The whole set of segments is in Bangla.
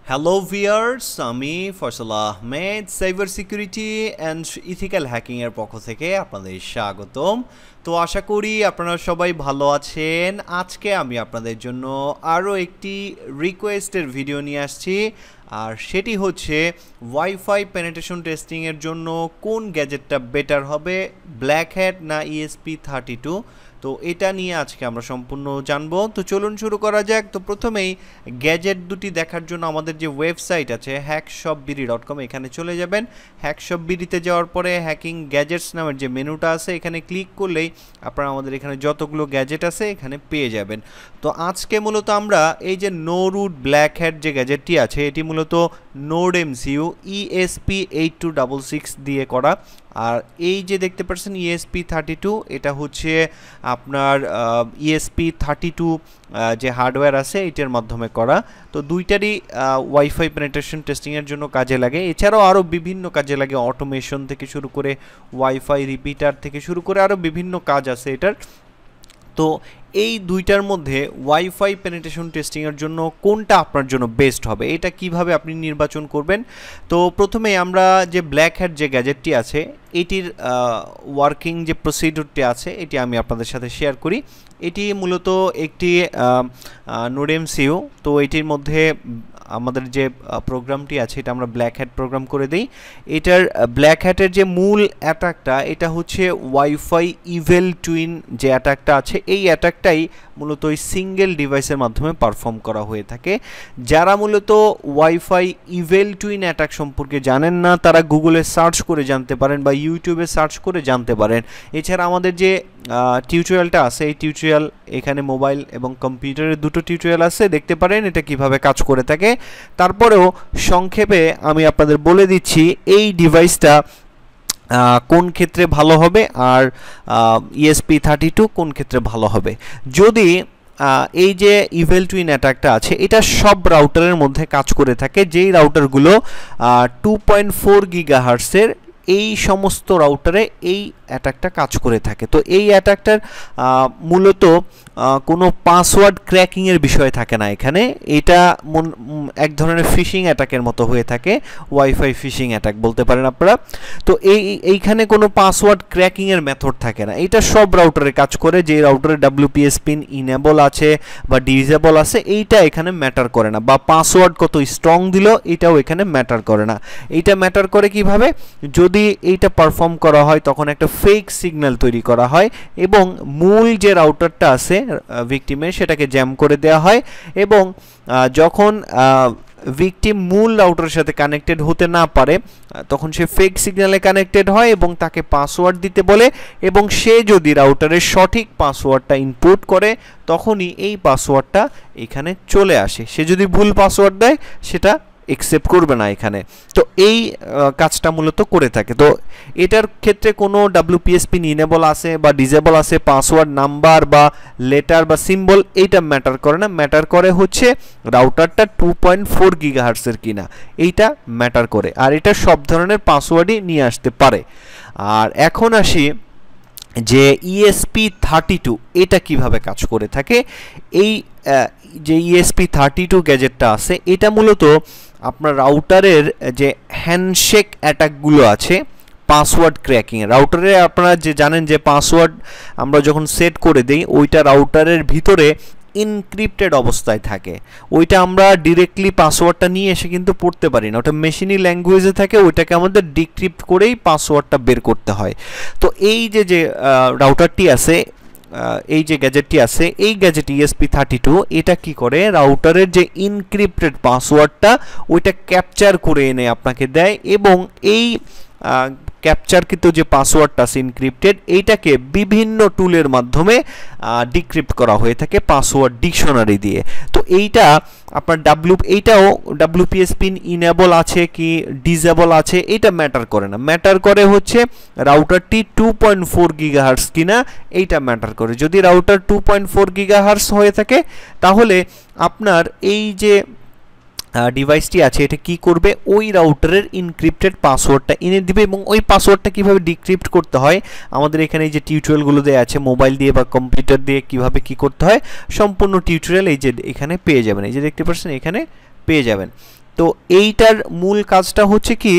হ্যালো ভিউয়ার্স, আমি Faisal Ahmed cyber security and ethical hacking এর পক্ষ থেকে আপনাদের স্বাগতম। তো আশা করি আপনারা সবাই ভালো আছেন। আজকে আমি আপনাদের জন্য আরও একটি রিকোয়েস্টের ভিডিও নিয়ে আসছি, আর সেটি হচ্ছে ওয়াইফাই পেনিট্রেশন টেস্টিংয়ের জন্য কোন গ্যাজেটটা বেটার হবে, ব্ল্যাক হ্যাট না ESP32। তো এটা নিয়ে আজকে আমরা সম্পূর্ণ জানবো। তো চলুন শুরু করা যাক। তো প্রথমেই গ্যাজেট দুটি দেখার জন্য আমাদের যে ওয়েবসাইট আছে hackshopbd.com, এখানে চলে যাবেন। hackshopbd-তে যাওয়ার পরে হ্যাকিং গ্যাজেটস নামের যে মেনুটা আছে এখানে ক্লিক করলেই আপনারা আমাদের এখানে যতগুলো গ্যাজেট আছে এখানে পেয়ে যাবেন। তো আজকে মূলত আমরা এই যে নো রুট ব্ল্যাক হ্যাট যে গ্যাজেটটি আছে এটি মূলত নোড MCU ESP8266 দিয়ে করা। আর এই যে দেখতে পাচ্ছেন ESP32, এটা হচ্ছে আপনার ESP32 যে হার্ডওয়্যার আছে এটার মাধ্যমে করা। তো দুইটারই ওয়াইফাই পেনিট্রেশন টেস্টিংয়ের জন্য কাজে লাগে। এছাড়াও আরও বিভিন্ন কাজে লাগে, অটোমেশন থেকে শুরু করে ওয়াইফাই রিপিটার থেকে শুরু করে আরও বিভিন্ন কাজ আছে এটার। তো এই দুইটার মধ্যে ওয়াইফাই পেনিট্রেশন টেস্টিংয়ের জন্য কোনটা আপনার জন্য বেস্ট হবে, এটা কিভাবে আপনি নির্বাচন করবেন। তো প্রথমে আমরা যে ব্ল্যাক হ্যাট যে গ্যাজেটটি আছে এটির ওয়ার্কিং যে প্রসিডিউরটি আছে এটি আমি আপনাদের সাথে শেয়ার করি। এটি মূলত একটি নোড MCU। তো এটির মধ্যে আমাদের যে প্রোগ্রামটি আছে এটা আমরা ব্ল্যাক হ্যাট প্রোগ্রাম করে দিই। এটার ব্ল্যাক হ্যাটের যে মূল অ্যাটাকটা এটা হচ্ছে ওয়াইফাই ইভেল টুইন যে অ্যাটাকটা আছে, এই অ্যাটাকটাই মূলত ওই সিঙ্গেল ডিভাইসের মাধ্যমে পারফর্ম করা হয়ে থাকে। যারা মূলত ওয়াইফাই ইভেল টুইন অ্যাটাক সম্পর্কে জানেন না তারা গুগলে সার্চ করে জানতে পারেন বা ইউটিউবে সার্চ করে জানতে পারেন। এছাড়া আমাদের যে টিউটোরিয়ালটা আছে এই টিউটোরিয়াল এখানে মোবাইল এবং কম্পিউটারের দুটো টিউটোরিয়াল আছে, দেখতে পারেন এটা কিভাবে কাজ করে থাকে। তারপরেও সংক্ষেপে আমি আপনাদের বলে দিচ্ছি এই ডিভাইসটা কোন ক্ষেত্রে ভালো হবে আর ESP32 কোন ক্ষেত্রে ভালো হবে। যদি এই যে ইভেল টুইন অ্যাটাকটা আছে এটা সব রাউটারের মধ্যে কাজ করে থাকে, যেই রাউটারগুলো 2.4 গিগাহার্টসের এই সমস্ত রাউটারে এই অ্যাটাকটা কাজ করে থাকে। তো এই অ্যাটাকটার মূলত কোনো পাসওয়ার্ড ক্র্যাকিংয়ের বিষয় থাকে না এখানে, এটা এক ধরনের ফিশিং অ্যাটাকের মতো হয়ে থাকে, ওয়াইফাই ফিশিং অ্যাটাক বলতে পারেন আপনারা। তো এইখানে কোনো পাসওয়ার্ড ক্র্যাকিংয়ের মেথড থাকে না, এটা সব রাউটারে কাজ করে। যে রাউটারে WPS পিন ইনেবল আছে বা ডিসেবল আছে এইটা এখানে ম্যাটার করে না, বা পাসওয়ার্ড কত স্ট্রং দিল এটাও এখানে ম্যাটার করে না। এইটা ম্যাটার করে কিভাবে, যদি এইটা পারফর্ম করা হয় তখন একটা ফেক সিগন্যাল তৈরি করা হয় এবং মূল যে রাউটারটা আছে ভিকটিমের সেটাকে জ্যাম করে দেওয়া হয়, এবং যখন ভিকটিম মূল রাউটারের সাথে কানেক্টেড হতে না পারে তখন সে ফেক সিগন্যালে কানেক্টেড হয় এবং তাকে পাসওয়ার্ড দিতে বলে, এবং সে যদি রাউটারের সঠিক পাসওয়ার্ডটা ইনপুট করে তখনই এই পাসওয়ার্ডটা এখানে চলে আসে। সে যদি ভুল পাসওয়ার্ড দেয় সেটা একসেপ্ট করবে না এখানে। তো এই কাজটা মূলত করে থাকে। তো এটার ক্ষেত্রে কোনো WPS পিন ইনেবল আছে বা ডিসেবল আছে, পাসওয়ার্ড নাম্বার বা লেটার বা সিম্বল এইটা ম্যাটার করে না, ম্যাটার করে হচ্ছে রাউটারটা 2.4 গিগাহার্টসের কিনা, এইটা ম্যাটার করে। আর এটা সব ধরনের পাসওয়ার্ডই নিয়ে আসতে পারে। আর এখন আসি যে ESP32 এটা কিভাবে কাজ করে থাকে। এই যে ESP32 গ্যাজেটটা আছে এটা মূলত আপনার রাউটারের যে হ্যান্ডশেক অ্যাটাকগুলো আছে পাসওয়ার্ড ক্র্যাকিং, রাউটারে আপনারা যে জানেন যে পাসওয়ার্ড আমরা যখন সেট করে দিই ওইটা রাউটারের ভিতরে ইনক্রিপ্টেড অবস্থায় থাকে, ওইটা আমরা ডিরেক্টলি পাসওয়ার্ডটা নিয়ে এসে কিন্তু পড়তে পারি না, ওটা মেশিনি ল্যাঙ্গুয়েজে থাকে, ওইটাকে আমাদের ডিক্রিপ্ট করেই পাসওয়ার্ডটা বের করতে হয়। তো এই যে রাউটারটি আছে, এই যে গ্যাজেটটি আছে এই গ্যাজেট ESP32 এটা কি করে, রাউটারের যে ইনক্রিপ্টেড পাসওয়ার্ডটা ওইটা ক্যাপচার করে এনে আপনাকে দেয়, এবং এই ক্যাপচারকৃত যে পাসওয়ার্ডটা আছে ইনক্রিপ্টেড এইটাকে বিভিন্ন টুলের মাধ্যমে ডিক্রিপ্ট করা হয়ে থাকে পাসওয়ার্ড ডিকশনারি দিয়ে। তো এইটা আপনার এইটাও WPS পিন ইনেবল আছে কি ডিসেবল আছে এটা ম্যাটার করে না, ম্যাটার করে হচ্ছে রাউটারটি 2.4 গিগাহার্টস কিনা এইটা ম্যাটার করে। যদি রাউটার 2.4 গিগাহার্টস হয়ে থাকে তাহলে আপনার এই যে ডিভাইসটি আছে এটা কি করবে, ওই রাউটারের ইনক্রিপ্টেড পাসওয়ার্ডটা এনে দিবে, এবং ওই পাসওয়ার্ডটা কিভাবে ডিক্রিপ্ট করতে হয় আমাদের এখানে এই যে টিউটোরিয়ালগুলো দেওয়া আছে মোবাইল দিয়ে বা কম্পিউটার দিয়ে কিভাবে কি করতে হয় সম্পূর্ণ টিউটোরিয়াল এই যে এখানে পেয়ে যাবেন, এই যে দেখতে পাচ্ছেন এখানে পেয়ে যাবেন। তো এইটার মূল কাজটা হচ্ছে কি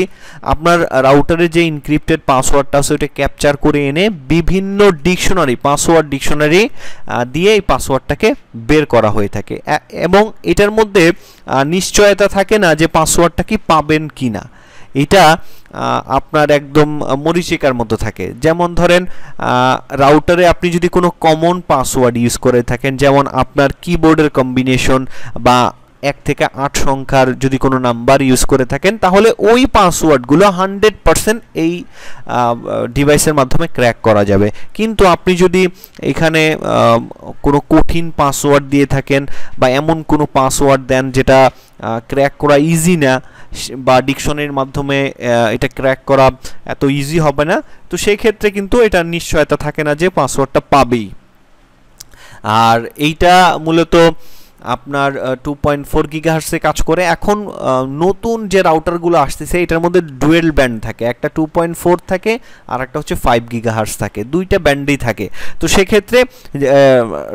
আপনার রাউটারের যে এনক্রিপ্টেড পাসওয়ার্ডটা আছে ওটা ক্যাপচার করে এনে বিভিন্ন ডিকশনারি পাসওয়ার্ড ডিকশনারি দিয়ে এই পাসওয়ার্ডটাকে বের করা হয়ে থাকে এবং এটার মধ্যে নিশ্চয়তা থাকে না যে পাসওয়ার্ডটা কি পাবেন কিনা এটা আপনার একদম মরিচিকার মতো থাকে যেমন ধরেন রাউটারে আপনি যদি কোনো কমন পাসওয়ার্ড ইউজ করে থাকেন যেমন আপনার কিবোর্ডের কম্বিনেশন বা 1 থেকে 8 সংখ্যার যদি কোনো নাম্বার ইউজ করে থাকেন তাহলে ওই পাসওয়ার্ডগুলো 100% এই ডিভাইসের মাধ্যমে ক্র্যাক করা যাবে কিন্তু আপনি যদি এখানে কোনো কঠিন পাসওয়ার্ড দিয়ে থাকেন বা এমন কোনো পাসওয়ার্ড দেন যেটা ক্র্যাক করা ইজি না বা ডিকশনারির মাধ্যমে এটা ক্র্যাক করা এত ইজি হবে না তো সেই ক্ষেত্রে কিন্তু এটা নিশ্চয়তা থাকে না যে পাসওয়ার্ডটা পাবেই আর এইটা মূলত আপনার 2.4 গিগাহার্টজে কাজ করে এখন নতুন যে রাউটারগুলো আসতেছে এটার মধ্যে ডুয়েল ব্যান্ড থাকে একটা 2.4 থাকে আর একটা হচ্ছে 5 গিগাহার্টজ থাকে দুইটা ব্যান্ডই থাকে তো সেই ক্ষেত্রে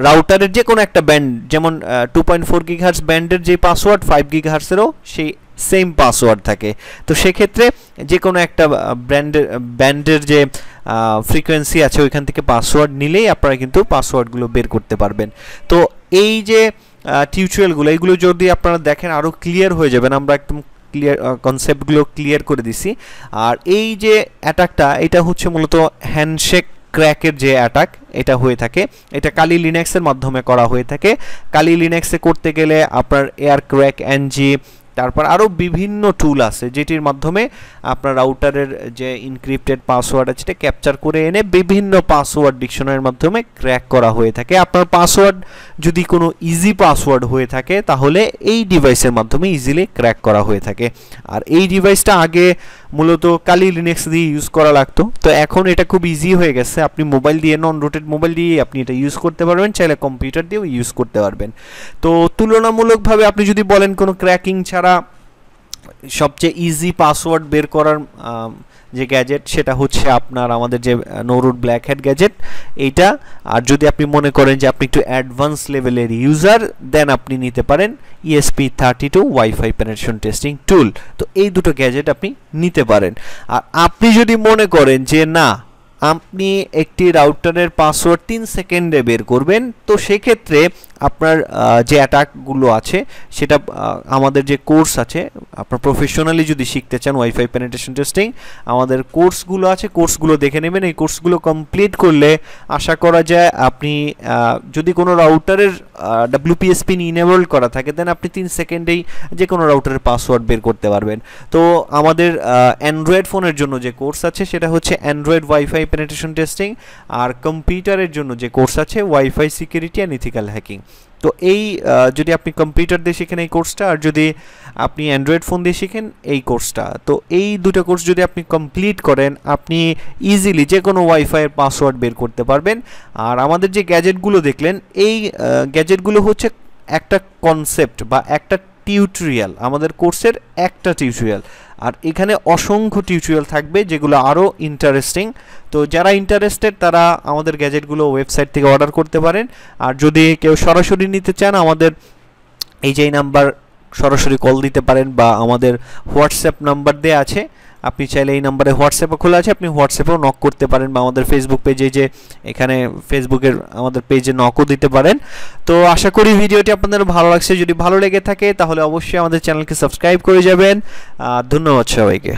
রাউটারের যে কোনো একটা ব্যান্ড যেমন 2.4 গিগাহার্টজ ব্যান্ডের যে পাসওয়ার্ড 5 গিগাহার্টজেরও সেই সেম পাসওয়ার্ড থাকে তো সেই ক্ষেত্রে যে কোনো একটা ব্যান্ডের যে ফ্রিকোয়েন্সি আছে ওইখান থেকে পাসওয়ার্ড নিলেই আপনারা কিন্তু পাসওয়ার্ডগুলো বের করতে পারবেন তো এই যে টিউটোরিয়ালগুলো এইগুলো যদি আপনারা দেখেন আরও ক্লিয়ার হয়ে যাবেন আমরা একদম ক্লিয়ার কনসেপ্টগুলো ক্লিয়ার করে দিছি আর এই যে অ্যাটাকটা এটা হচ্ছে মূলত হ্যান্ডশেক ক্র্যাকের যে অ্যাটাক এটা হয়ে থাকে এটা কালি লিনাক্সের মাধ্যমে করা হয়ে থাকে কালি লিনাক্সে করতে গেলে আপনার এয়ার ক্র্যাক এনজি তারপর আরও বিভিন্ন টুল আছে যেটির মাধ্যমে আপনার রাউটারের যে ইনক্রিপ্টেড পাসওয়ার্ড আছে সেটা ক্যাপচার করে এনে বিভিন্ন পাসওয়ার্ড ডিকশনারির মাধ্যমে ক্র্যাক করা হয়ে থাকে আপনার পাসওয়ার্ড যদি কোনো ইজি পাসওয়ার্ড হয়ে থাকে তাহলে এই ডিভাইসের মাধ্যমে ইজিলি ক্র্যাক করা হয়ে থাকে আর এই ডিভাইসটা আগে মূলত কালি লিনাক্স দিয়ে ইউজ করা লাগতো তো এখন এটা খুব ইজি হয়ে গেছে আপনি মোবাইল দিয়ে নন রুটেড মোবাইল দিয়ে আপনি এটা ইউজ করতে পারবেন চাইলে কম্পিউটার দিয়েও ইউজ করতে পারবেন তো তুলনামূলকভাবে আপনি যদি বলেন কোনো ক্র্যাকিং ছাড়া সবচেয়ে ইজি পাসওয়ার্ড বের করার যে গ্যাজেট সেটা হচ্ছে আপনার আমাদের যে no root black hat gadget এইটা আর যদি আপনি মনে করেন যে আপনি একটু অ্যাডভান্স লেভেলের ইউজার দেন আপনি নিতে পারেন ESP32 ওয়াইফাই পেনিট্রেশন টেস্টিং টুল তো এই দুটো গ্যাজেট আপনি নিতে পারেন আর আপনি যদি মনে করেন যে না আপনি একটি রাউটারের পাসওয়ার্ড 3 সেকেন্ডে বের করবেন তো সেক্ষেত্রে আপনার যে অ্যাটাকগুলো আছে সেটা আমাদের যে কোর্স আছে আপনার প্রফেশনালি যদি শিখতে চান ওয়াইফাই পেনিট্রেশন টেস্টিং আমাদের কোর্সগুলো আছে কোর্সগুলো দেখে নেবেন এই কোর্সগুলো কমপ্লিট করলে আশা করা যায় আপনি যদি কোনো রাউটারের WPSP ইনেবল করা থাকে দেন আপনি 3 সেকেন্ডেই যে কোনো রাউটারের পাসওয়ার্ড বের করতে পারবেন তো আমাদের অ্যান্ড্রয়েড ফোনের জন্য যে কোর্স আছে সেটা হচ্ছে অ্যান্ড্রয়েড ওয়াইফাই পেনিট্রেশন টেস্টিং আর কম্পিউটারের জন্য যে কোর্স আছে wifi security and ethical hacking তো এই যদি আপনি কম্পিউটার দিয়ে শিখেন এই কোর্সটা আর যদি আপনি অ্যান্ড্রয়েড ফোন দিয়ে শিখেন এই কোর্সটা তো এই দুটো কোর্স যদি আপনি কমপ্লিট করেন আপনি ইজিলি যে কোনো ওয়াইফাইয়ের পাসওয়ার্ড বের করতে পারবেন আর আমাদের যে গ্যাজেটগুলো দেখলেন এই গ্যাজেটগুলো হচ্ছে একটা কনসেপ্ট বা একটা টিউটোরিয়াল আমাদের কোর্সের একটা টিউটোরিয়াল আর এখানে অসংখ্য টিউটোরিয়াল থাকবে যেগুলো আরও ইন্টারেস্টিং তো যারা ইন্টারেস্টেড তারা আমাদের গ্যাজেটগুলো ওয়েবসাইট থেকে অর্ডার করতে পারেন আর যদি কেউ সরাসরি নিতে চান আমাদের এই যে নাম্বার সরাসরি কল দিতে পারেন বা আমাদের হোয়াটসঅ্যাপ নাম্বার দেওয়া আছে আপনি চাইলে এই নম্বরে হোয়াটসঅ্যাপও খোলা আছে আপনি হোয়াটসঅ্যাপেও নক করতে পারেন বা আমাদের ফেসবুক পেজে যে এখানে ফেসবুকের আমাদের পেজে নকও দিতে পারেন তো আশা করি ভিডিওটি আপনাদের ভালো লাগছে যদি ভালো লেগে থাকে তাহলে অবশ্যই আমাদের চ্যানেলকে সাবস্ক্রাইব করে যাবেন ধন্যবাদ সবাইকে